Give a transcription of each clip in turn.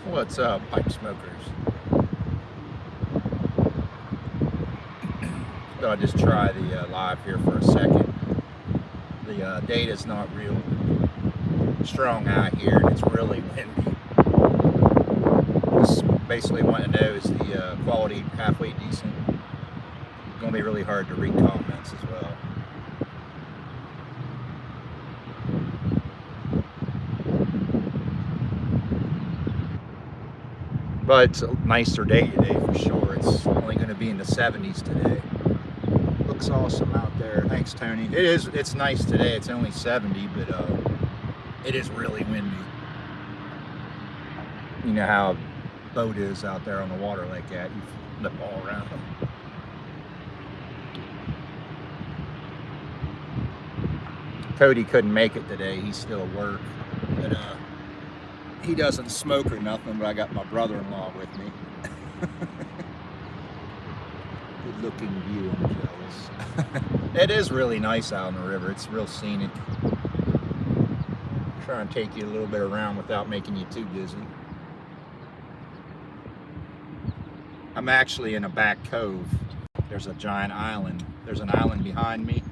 What's up, pipe smokers? Thought I'd just try the live here for a second. The data's not real strong out here, and it's really windy. Just basically want to know, is the quality halfway decent? Going to be really hard to read comments as well. But it's a nicer day today for sure. It's only going to be in the 70s today. Looks awesome out there. Thanks, Tony. It's nice today. It's only 70, but it is really windy. You know how a boat is out there on the water like that. You flip all around. Cody couldn't make it today. He's still at work. But he doesn't smoke or nothing, but I got my brother-in-law with me. Good looking view, I'm jealous. It is really nice out on the river. It's real scenic. Try and take you a little bit around without making you too dizzy. I'm actually in a back cove. There's a giant island. There's an island behind me.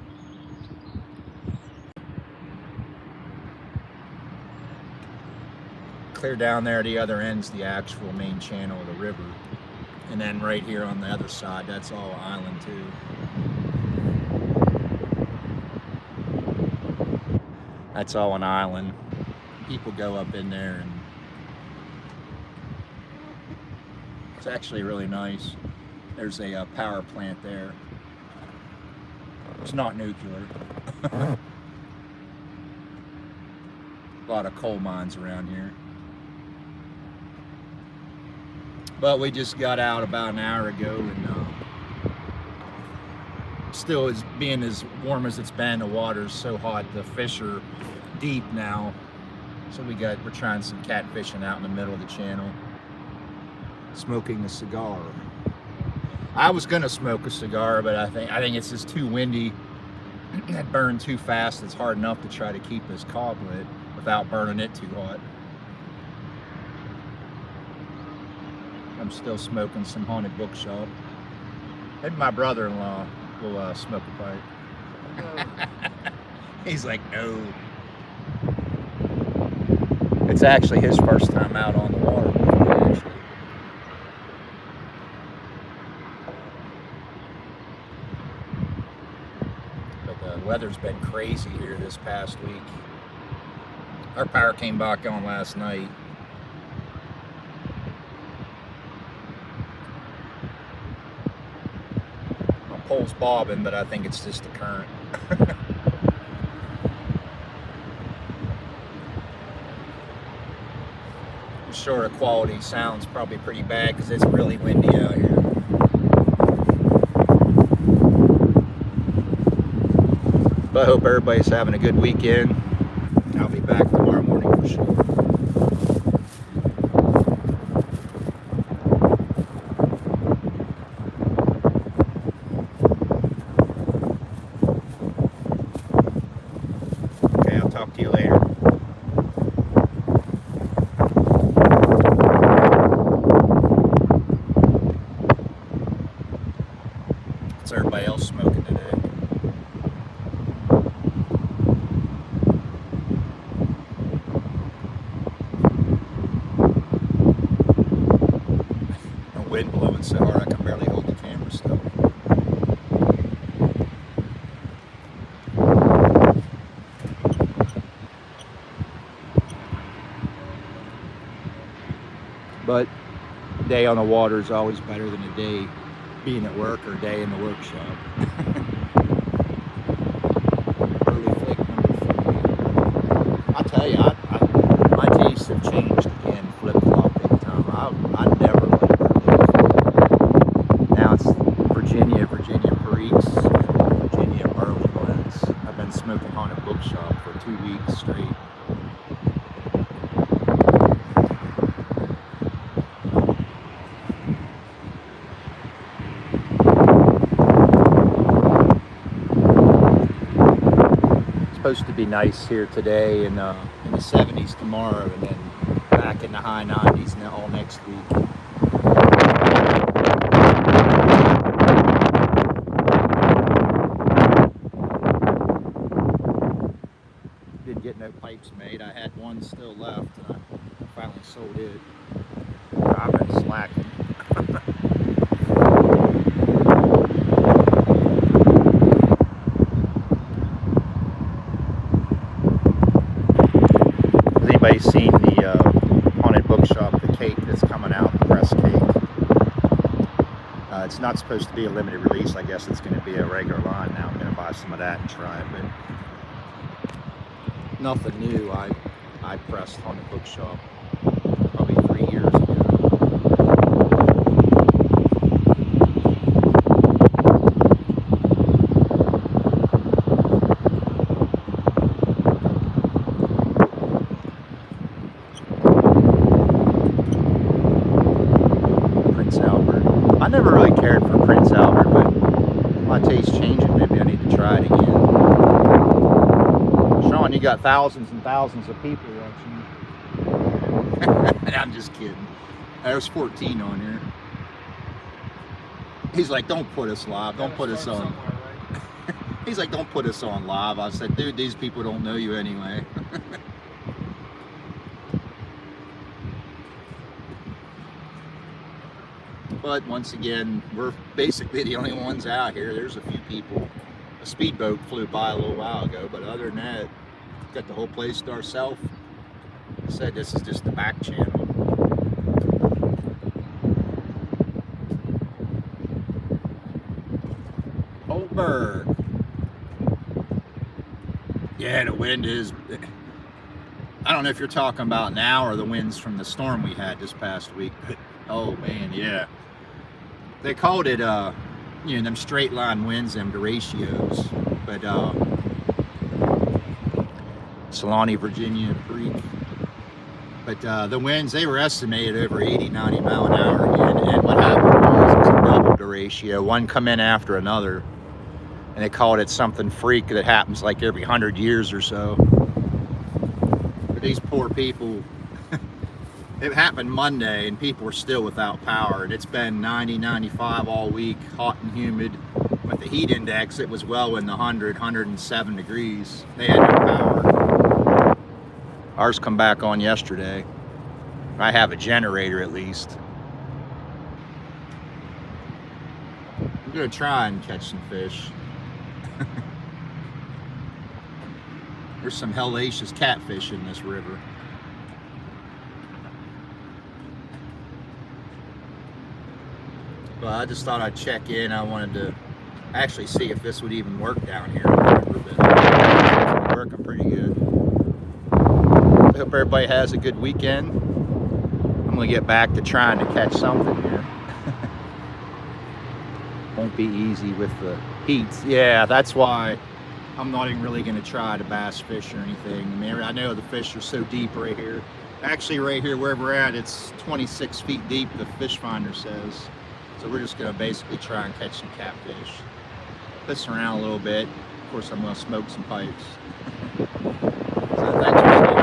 Clear down there, the other end's the actual main channel of the river. And then right here on the other side, that's all island too. That's all an island. People go up in there, and it's actually really nice. There's a power plant there. It's not nuclear. A lot of coal mines around here. But we just got out about an hour ago, and still is being as warm as it's been. The water's so hot. The fish are deep now, so we're trying some catfishing out in the middle of the channel. Smoking a cigar. I was gonna smoke a cigar, but I think it's just too windy. It burned too fast. It's hard enough to try to keep this cob lit without burning it too hot. I'm still smoking some Haunted Bookshop. Maybe my brother-in-law will smoke a pipe. No. He's like, no. It's actually his first time out on the water. Actually. But the weather's been crazy here this past week. Our power came back on last night. Pole's bobbing, but I think it's just the current. I'm sure the quality sounds probably pretty bad because it's really windy out here. But I hope everybody's having a good weekend. I'll be back tomorrow morning for sure. Talk to you later. What's everybody else smoking today? The wind blowing so hard I can barely hold the camera still. But a day on the water is always better than a day being at work or a day in the workshop. Early flake number 4. I'll tell you, my tastes have changed again, flip-flop big time. I never liked early. Now it's Virginia Periques, and Virginia Barley Blends. I've been smoking Haunted Bookshop for 2 weeks straight. Supposed to be nice here today, and in the 70s tomorrow, and then back in the high 90s now all next week. Didn't get no pipes made. I had one still left, and I finally sold it. I've been slacking. Has anybody seen the haunted bookshop, the cake that's coming out, the press cake? It's not supposed to be a limited release. I guess it's going to be a regular line now. I'm going to buy some of that and try it, but nothing new. I pressed haunted bookshop probably 3 years ago. Prince Albert. I never really cared for Prince Albert, but my taste's changing. Maybe I need to try it again. Sean, you got thousands and thousands of people watching. I'm just kidding. There's 14 on here. He's like, don't put us live. Don't put us on. Right? He's like, don't put us on live. I said, dude, these people don't know you anyway. But once again, we're basically the only ones out here. There's a few people. A speedboat flew by a little while ago, but other than that, got the whole place to ourselves. I said this is just the back channel. Oldberg. Yeah, the wind is... I don't know if you're talking about now or the winds from the storm we had this past week. But, oh man, yeah. They called it, you know, them straight line winds, them derechos. But Solani, Virginia Creek. But the winds, they were estimated over 80, 90 mile an hour again. And what happened was it was a double derecho, one come in after another. And they called it something freak that happens like every 100 years or so. But these poor people, it happened Monday and people were still without power. And it's been 90, 95 all week, hot and humid. With the heat index, it was well in the 100, 107 degrees. They had no power. Ours come back on yesterday. I have a generator at least. I'm gonna try and catch some fish. There's some hellacious catfish in this river. But I just thought I'd check in. I wanted to actually see if this would even work down here. It's working pretty good. I hope everybody has a good weekend. I'm gonna get back to trying to catch something here. Won't be easy with the heat. Yeah, that's why I'm not even really gonna try to bass fish or anything. I mean, I know the fish are so deep right here. Actually, right here where we're at, it's 26 feet deep, the fish finder says. So we're just gonna basically try and catch some catfish. Piss around a little bit. Of course, I'm gonna smoke some pipes. So thanks for